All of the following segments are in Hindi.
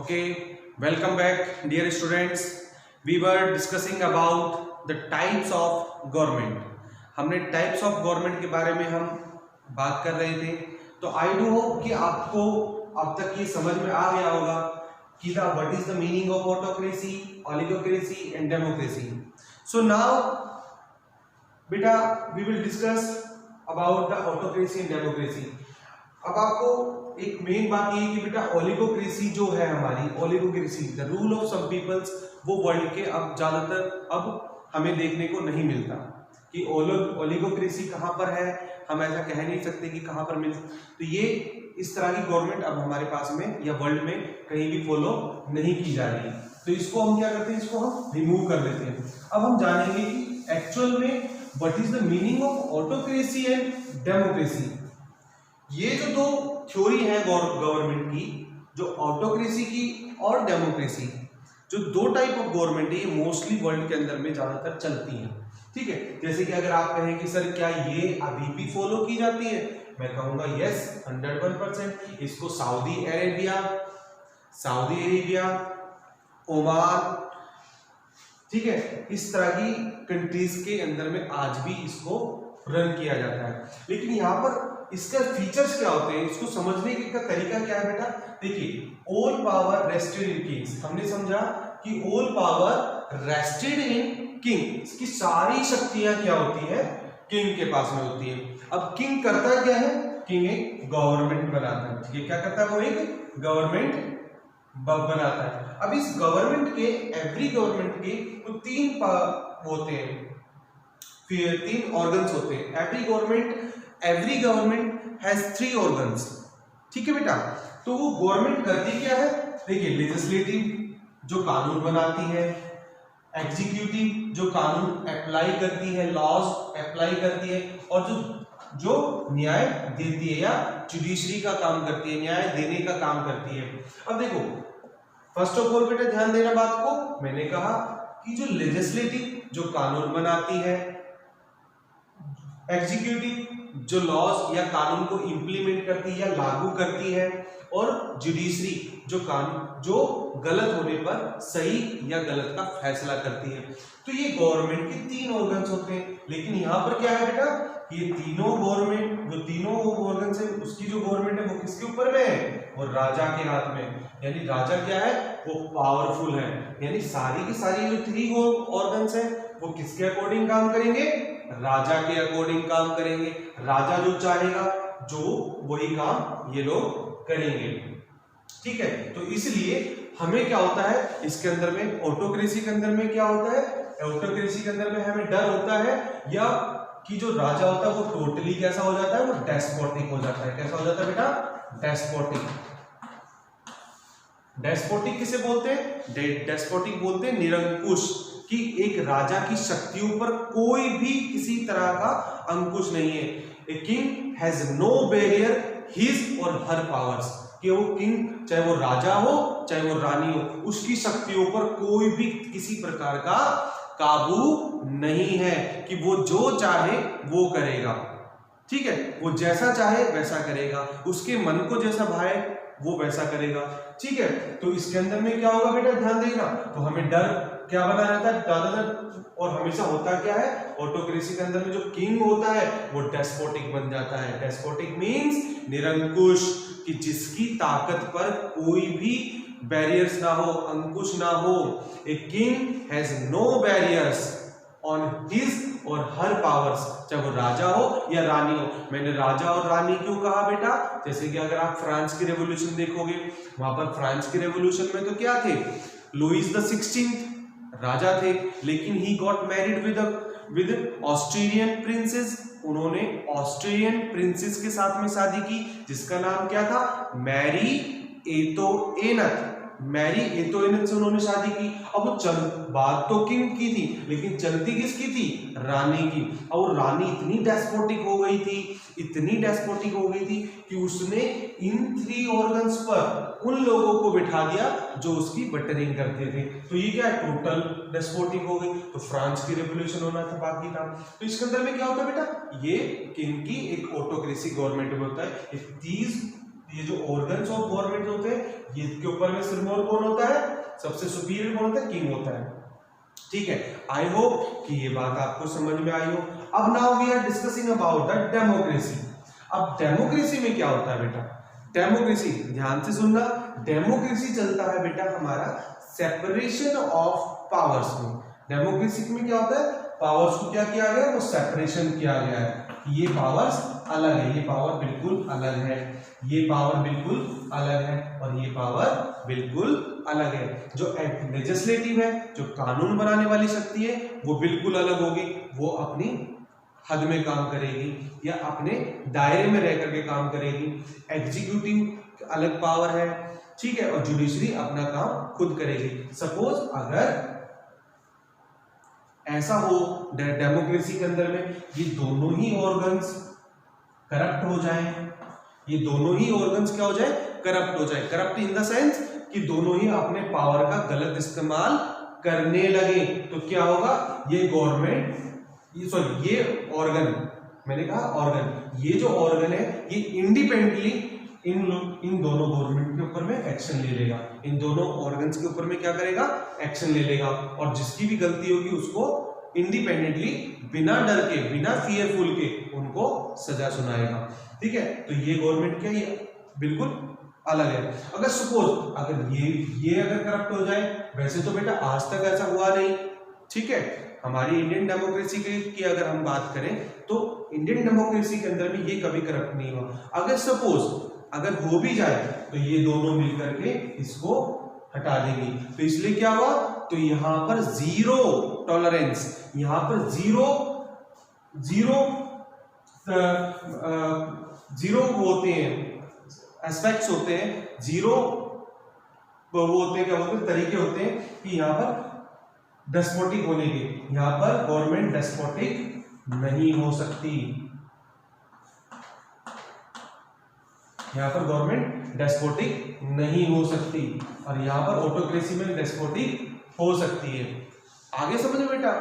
Okay, welcome back, dear students. We were discussing about the types of government. हमने टाइप्स ऑफ गवर्नमेंट के बारे में हम बात कर रहे थे. तो आई डू होप कि आपको अब तक ये समझ में आ गया होगा कि what is the meaning of autocracy, oligocracy and democracy. So now बेटा we will discuss about the autocracy and democracy. अब आपको एक मेन बात ये कि बेटा ओलिगोक्रेसी जो है हमारी, oligocracy the rule of some peoples, वो वर्ल्ड के अब ज्यादातर अब हमें देखने को नहीं मिलता कि ओलिगोक्रेसी कहाँ पर है. हम ऐसा कह नहीं सकते कि कहाँ पर मिल. तो ये इस तरह की गवर्नमेंट अब हमारे पास में या वर्ल्ड में कहीं भी फॉलो नहीं की जा रही. तो इसको हम क्या करते हैं, इसको हम रिमूव कर लेते हैं. अब हम जानेंगे कि एक्चुअल में what is the meaning of autocracy and democracy. ये जो दो थ्योरी है गवर्नमेंट की, जो ऑटोक्रेसी की और डेमोक्रेसी, जो दो टाइप ऑफ गवर्नमेंट है, ये मोस्टली वर्ल्ड के अंदर में ज्यादातर चलती हैं. ठीक है, जैसे कि अगर आप कहें कि सर क्या ये अभी भी फॉलो की जाती है, मैं कहूंगा यस 101%. इसको सऊदी अरेबिया, ओमान, ठीक है, इस तरह की कंट्रीज के अंदर में आज भी इसको रन किया जाता है. लेकिन यहाँ पर इसका फीचर्स क्या होते हैं, इसको समझने का तरीका क्या है बेटा. देखिए, ऑल पावर रेस्टेड इन किंग्स. हमने समझा कि ऑल पावर रेस्टेड इन किंग. इसकी सारी शक्तियां क्या होती है, किंग के पास में होती है. अब किंग करता क्या है, किंग एक गवर्नमेंट बनाता है. ठीक है, क्या करता है, वो एक गवर्नमेंट बनाता है. अब इस गवर्नमेंट के, एवरी गवर्नमेंट के तो तीन होते हैं, फिर तीन ऑर्गन्स होते हैं. Every government has 3 organs. ठीक है बेटा. तो वो गवर्नमेंट करती क्या है, देखिए, लेजिस्लेटिव जो कानून बनाती है, एग्जीक्यूटिव जो कानून अप्लाई करती है, लॉज अप्लाई करती है, और जो न्याय देती है या जुडिशरी का काम करती है, न्याय देने का काम करती है. अब देखो, फर्स्ट ऑफ ऑल बेटा ध्यान देना बात को. मैंने कहा कि जो लेजिस्लेटिव जो कानून बनाती है, एग्जीक्यूटिव जो लॉज या कानून को इंप्लीमेंट करती है या लागू करती है, और जुडिशरी जो कानून जो गलत होने पर सही या गलत का फैसला करती है. तो ये गवर्नमेंट के 3 ऑर्गन्स होते हैं. लेकिन यहाँ पर क्या है बेटा, ये तीनों गवर्नमेंट, जो तीनों ऑर्गन्स है, उसकी जो गवर्नमेंट है वो किसके ऊपर में है, वो राजा के हाथ में. यानी राजा क्या है, वो पावरफुल है. यानी सारी की सारी जो 3 ऑर्गन्स है वो किसके अकॉर्डिंग काम करेंगे, राजा के अकॉर्डिंग काम करेंगे. राजा जो चाहेगा जो वही काम ये लोग करेंगे. ठीक है, तो इसलिए हमें क्या होता है इसके अंदर में, ऑटोक्रेसी के अंदर में क्या होता है, ऑटोक्रेसी के अंदर में हमें डर होता है या कि जो राजा होता है वो टोटली कैसा हो जाता है, वो डेस्पोटिक हो जाता है. कैसा हो जाता है बेटा, डेस्पोटिक. डेस्पोटिक किसे बोलते हैं, डेस्पोटिक बोलते हैं निरंकुश, कि एक राजा की शक्तियों पर कोई भी किसी तरह का अंकुश नहीं है. A king has no barrier his or her powers. कि वो किंग चाहे वो राजा हो चाहे वो रानी हो, उसकी शक्तियों पर कोई भी किसी प्रकार का काबू नहीं है, कि वो जो चाहे वो करेगा. ठीक है, वो जैसा चाहे वैसा करेगा, उसके मन को जैसा भाए वो वैसा करेगा. ठीक है, तो इसके अंदर में क्या होगा बेटा, ध्यान देना. तो हमें डर क्या बना रहता है ज्यादातर, और हमेशा होता क्या है, ऑटोक्रेसी के अंदर में जो किंग होता है वो डेस्पोटिक बन जाता है. डेस्पोटिक मींस निरंकुश, कि जिसकी ताकत पर कोई भी बैरियर्स ना हो, अंकुश ना हो. A king has no barriers on his or her powers, चाहे वो राजा हो या रानी हो. मैंने राजा और रानी क्यों कहा बेटा, जैसे कि अगर आप फ्रांस की रेवोल्यूशन देखोगे, वहां पर फ्रांस की रेवोल्यूशन में तो क्या थे, लुईस द 16th राजा थे, लेकिन he got married with Australian princess. उन्होंने ऑस्ट्रेलियन प्रिंसेस के साथ में शादी की, जिसका नाम क्या था, मैरी एतोएनत. मैरी एतोएनत से उन्होंने शादी की. अब वो बात तो किंग की थी, लेकिन चलती किसकी थी, रानी की. और रानी इतनी डेस्पोटिक हो गई थी, कि उसने इन 3 ऑर्गन्स पर उन लोगों को बिठा दिया जो उसकी बटरिंग करते थे. तो ये क्या है, टोटल डेस्पोटिक हो गई. तो फ्रांस की रेवोल्यूशन होना था, बाकी था. तो इसके अंदर में क्या होता है बेटा, ये किंग की एक ऑटोक्रेसी गवर्नमेंट में होता है. ये जो ऑर्गन्स ऑफ गवर्नमेंट होते हैं, ये के ऊपर में सिरमौर कौन होता है, सबसे सुपीरियर कौन होता है, किंग होता है। ठीक है, आई होप कि ये बात आपको समझ में आई हो। अब now we are discussing about the democracy. अब डेमोक्रेसी में क्या होता है बेटा, डेमोक्रेसी ध्यान से सुनना, डेमोक्रेसी चलता है बेटा हमारा सेपरेशन ऑफ पावर्स में। डेमोक्रेसी में क्या होता है, पावर्स को क्या किया गया, वो सेपरेशन किया गया है, ये पावर्स अलग है, ये पावर बिल्कुल अलग है, ये पावर बिल्कुल अलग है, और ये पावर बिल्कुल अलग है। जो लेजिस्लेटिव है, जो कानून बनाने वाली शक्ति है, वो बिल्कुल अलग होगी, वो अपनी हद में काम करेगी या अपने दायरे में रह करके काम करेगी। एग्जीक्यूटिव अलग पावर है, ठीक है, और जुडिशरी अपना काम खुद करेगी। सपोज अगर ऐसा हो डेमोक्रेसी के अंदर में ये दोनों ही ऑर्गन्स करप्ट हो जाए, ये दोनों ही ऑर्गन्स क्या हो जाए, करप्ट हो जाए। करप्ट इन द सेंस कि दोनों ही अपने पावर का गलत इस्तेमाल करने लगे, तो क्या होगा, ये गवर्नमेंट, ये ऑर्गन, मैंने कहा ऑर्गन, ये जो ऑर्गन है ये इंडिपेंडेंटली इन दोनों गवर्नमेंट के ऊपर में एक्शन ले लेगा, इन दोनों ऑर्गन्स के ऊपर में क्या करेगा, एक्शन ले लेगा, और जिसकी भी गलती होगी उसको इंडिपेंडेंटली, बिना डर के, बिना फियरफुल के उनको सजा सुनाएगा। ठीक है, तो ये गवर्नमेंट क्या, ये बिल्कुल अलग है। अगर सपोज अगर ये अगर करप्ट हो जाए, वैसे तो बेटा आज तक ऐसा हुआ नहीं, ठीक है, हमारी इंडियन डेमोक्रेसी की अगर हम बात करें तो इंडियन डेमोक्रेसी के अंदर में ये कभी करप्ट नहीं हुआ। अगर सपोज अगर हो भी जाए तो ये दोनों मिलकर के इसको हटा देंगी, तो इसलिए क्या हुआ, तो यहां पर जीरो टॉलरेंस, यहां पर जीरो होते हैं, एस्पेक्ट्स होते हैं, जीरो वो होते हैं, क्या होते हैं, तरीके होते हैं कि यहां पर डेस्पोटिक होने के, यहां पर गवर्नमेंट डेस्पोटिक नहीं हो सकती, यहां पर गवर्नमेंट डेस्पोटिक नहीं हो सकती, और यहां पर ऑटोक्रेसी में डेस्पोटिक हो सकती है। आगे समझो बेटा,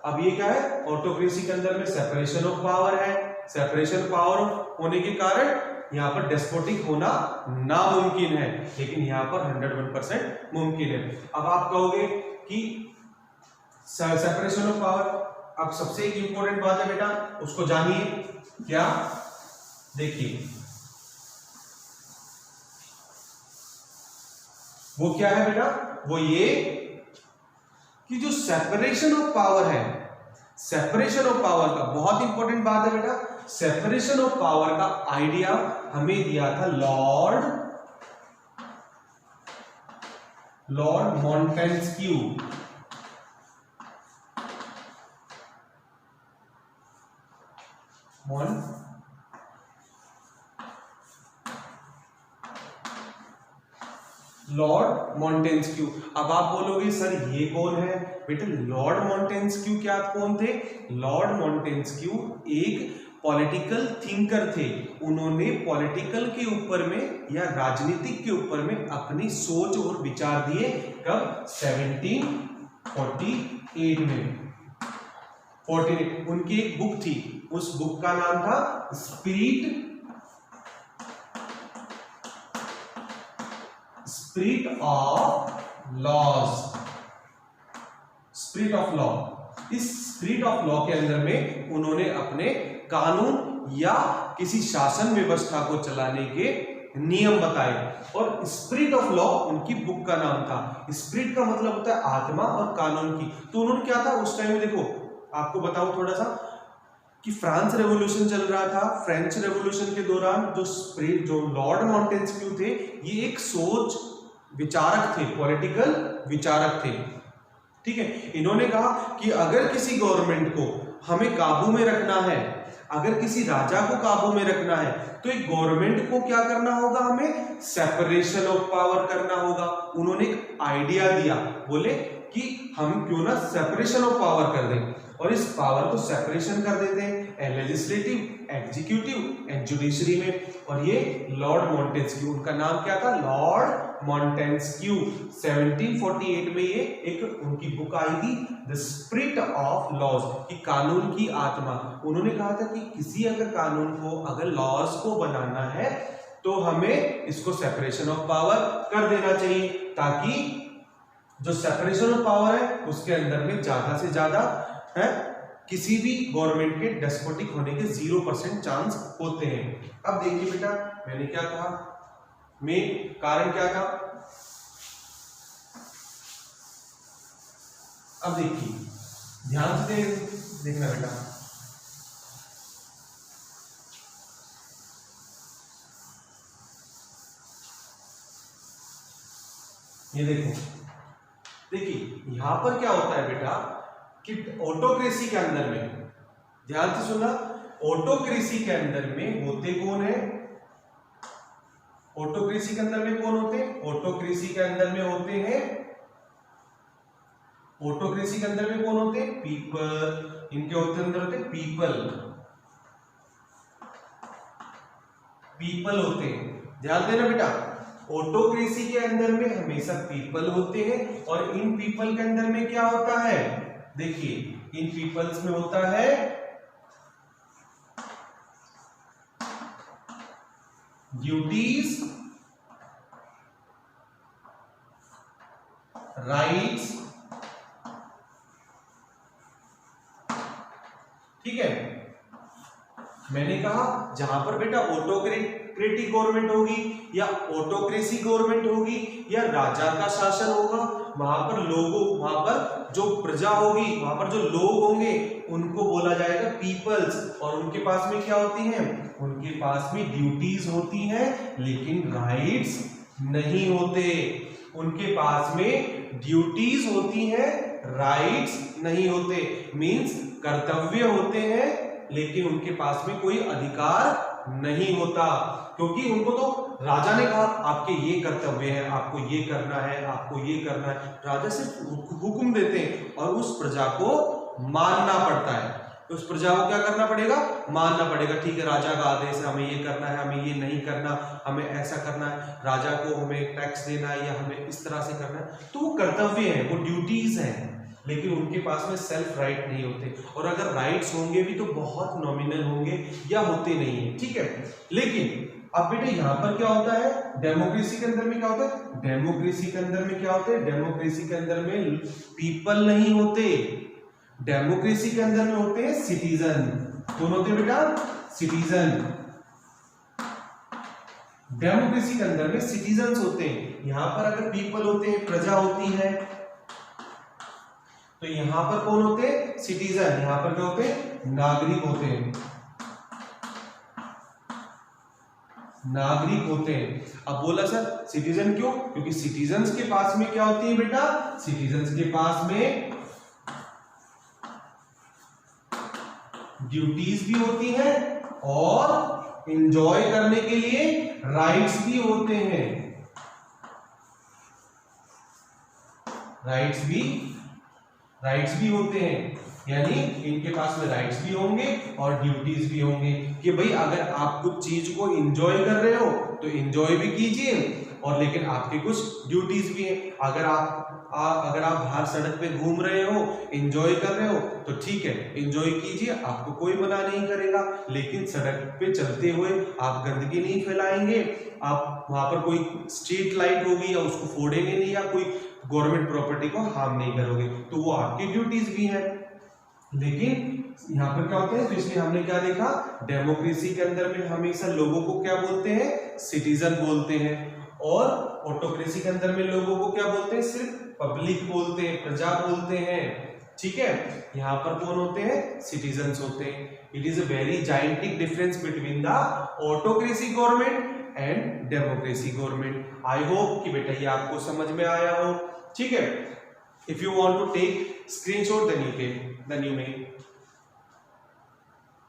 अब ये क्या है, ऑटोक्रेसी के अंदर में सेपरेशन ऑफ पावर है, सेपरेशन पावर होने के कारण यहां पर डेस्पोटिक होना नामुमकिन है, लेकिन यहां पर 101% मुमकिन है। अब आप कहोगे कि सेपरेशन ऑफ पावर, अब सबसे एक इंपॉर्टेंट बात है बेटा, उसको जानिए, क्या, देखिए वो क्या है बेटा, वो ये कि जो सेपरेशन ऑफ पावर है, सेपरेशन ऑफ पावर का बहुत इंपॉर्टेंट बात है बेटा, सेपरेशन ऑफ पावर का आइडिया हमें दिया था लॉर्ड मॉन्टेस्क्यू। Lord Montesquieu. अब आप बोलोगे सर ये कौन है बेटा, लॉर्ड मॉन्टेस्क्यू क्या कौन थे, लॉर्ड मॉन्टेस्क्यू एक पॉलिटिकल थिंकर थे, उन्होंने पॉलिटिकल के ऊपर में या राजनीतिक के ऊपर में अपनी सोच और विचार दिए, कब, 1748 में। 48 उनकी एक बुक थी, उस बुक का नाम था spirit of laws, spirit of law. इस स्पिरिट ऑफ लॉ के अंदर में उन्होंने अपने कानून या किसी शासन व्यवस्था को चलाने के नियम बताए, और स्पिरिट ऑफ लॉ उनकी बुक का नाम था। स्पिरिट का मतलब होता है आत्मा, और कानून की, तो उन्होंने क्या था उस टाइम में, देखो आपको बताऊं थोड़ा सा कि फ्रांस रेवोल्यूशन चल रहा था, फ्रेंच रेवोल्यूशन के दौरान जो लॉर्ड मॉन्टेस्क्यू थे, ये एक सोच विचारक थे, पॉलिटिकल विचारक थे, ठीक है। इन्होंने कहा कि अगर किसी गवर्नमेंट को हमें काबू में रखना है, अगर किसी राजा को काबू में रखना है, तो एक गवर्नमेंट को क्या करना होगा, हमें सेपरेशन ऑफ पावर करना होगा। उन्होंने एक आइडिया दिया, बोले कि हम क्यों ना सेपरेशन ऑफ पावर कर दें, और इस पावर को सेपरेशन कर देते हैं लेजिस्लेटिव, एग्जीक्यूटिव एंड जुडिशरी में। और ये लॉर्ड मॉन्टेस्क्यू, उनका नाम क्या था, लॉर्ड मॉन्टेस्क्यू। 1748 में ये एक उनकी बुक आई थी, द स्पिरिट ऑफ लॉज, कि कानून की आत्मा। उन्होंने कहा था कि किसी अगर कानून को, अगर लॉज को बनाना है, तो हमें इसको सेपरेशन ऑफ पावर कर देना चाहिए, ताकि जो सेपरेशन ऑफ पावर है उसके अंदर में ज्यादा से ज्यादा है किसी भी गवर्नमेंट के डेस्पोटिक होने के 0% चांस होते हैं। अब देखिए बेटा, मैंने क्या कहा, मेन कारण क्या था। अब देखिए, ध्यान से देखना बेटा, ये देखो, देखिए यहां पर क्या होता है बेटा कि ऑटोक्रेसी के अंदर में, ध्यान से सुना, ऑटोक्रेसी के अंदर में होते कौन है, ऑटोक्रेसी के अंदर में कौन होते हैं, ऑटोक्रेसी के अंदर में होते हैं, ऑटोक्रेसी के अंदर में कौन होते हैं, पीपल, इनके होते अंदर होते पीपल, पीपल होते हैं। ध्यान देना बेटा, ऑटोक्रेसी के अंदर में हमेशा पीपल होते हैं, और इन पीपल के अंदर में क्या होता है, देखिए इन पीपल्स में होता है ड्यूटीज, राइट्स, ठीक है। मैंने कहा जहां पर बेटा ऑटोक्रेटिक गवर्नमेंट होगी या ऑटोक्रेसी गवर्नमेंट होगी या राजा का शासन होगा, वहां पर लोगों, वहां पर जो प्रजा होगी, वहां पर जो लोग होंगे उनको बोला जाएगा पीपल्स, और उनके पास में क्या होती हैं, उनके पास में ड्यूटीज होती हैं लेकिन राइट्स नहीं होते, उनके पास में ड्यूटीज होती हैं, राइट्स नहीं होते, मींस कर्तव्य होते हैं लेकिन उनके पास में कोई अधिकार नहीं होता, क्योंकि उनको तो राजा ने कहा आपके ये कर्तव्य है, आपको ये करना है, आपको ये करना है, राजा सिर्फ हुक्म देते हैं और उस प्रजा को मानना पड़ता है, उस प्रजा को क्या करना पड़ेगा, मानना पड़ेगा। ठीक है, राजा का आदेश है, हमें ये करना है, हमें ये नहीं करना, हमें ऐसा करना है, राजा को हमें टैक्स देना है या हमें इस तरह से करना है, तो वो कर्तव्य है, वो ड्यूटीज हैं, लेकिन उनके पास में सेल्फ राइट नहीं होते, और अगर राइट्स होंगे भी तो बहुत नॉमिनल होंगे या होते नहीं है, ठीक है। लेकिन अब बेटे यहां पर क्या होता है, डेमोक्रेसी के अंदर में क्या होता है, डेमोक्रेसी के अंदर में क्या होता है, डेमोक्रेसी के अंदर में पीपल नहीं होते, डेमोक्रेसी के अंदर में होते हैं सिटीजन। कौन होते हैं बेटा, सिटीजन, डेमोक्रेसी के अंदर में सिटीजन्स होते हैं। यहां पर अगर पीपल होते हैं, प्रजा होती है, तो यहां पर कौन होते हैं, सिटीजन, यहां पर क्या होते हैं, नागरिक होते हैं, नागरिक होते हैं। अब बोला सर सिटीजन क्यों, क्योंकि सिटीजन्स के पास में क्या होती है बेटा, सिटीजन्स के पास में ड्यूटीज भी होती हैं और एंजॉय करने के लिए राइट्स भी होते हैं, राइट्स भी होते हैं, यानी इनके पास में राइट्स भी होंगे और ड्यूटीज भी होंगे कि भाई अगर आप कुछ चीज को एंजॉय कर रहे हो तो एंजॉय भी कीजिए, और लेकिन आपकी कुछ ड्यूटीज भी हैं। अगर आप बाहर सड़क पे घूम रहे हो, एंजॉय कर रहे हो, तो ठीक है, एंजॉय कीजिए, आपको कोई मना नहीं करेगा, लेकिन सड़क पे चलते हुए आप गंदगी नहीं फैलाएंगे, आप वहां पर कोई स्ट्रीट लाइट होगी या उसको फोड़ेंगे नहीं, या कोई गवर्नमेंट प्रॉपर्टी को हार्म नहीं करोगे, तो वो आपकी ड्यूटीज भी हैं। लेकिन यहाँ पर क्या होता है, तो इसलिए हमने क्या देखा, डेमोक्रेसी के अंदर में हमेशा लोगों को क्या बोलते हैं, सिटीजन बोलते हैं, और ऑटोक्रेसी के अंदर में लोगों को क्या बोलते हैं, सिर्फ पब्लिक बोलते हैं, प्रजा बोलते हैं, ठीक है। यहाँ पर कौन होते हैं, सिटीजन्स होते हैं। It is a very gigantic difference between the autocracy government and democracy government. I hope कि बेटा ये आपको समझ में आया हो, ठीक है। If you want to take screenshot then you may,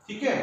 ठीक है।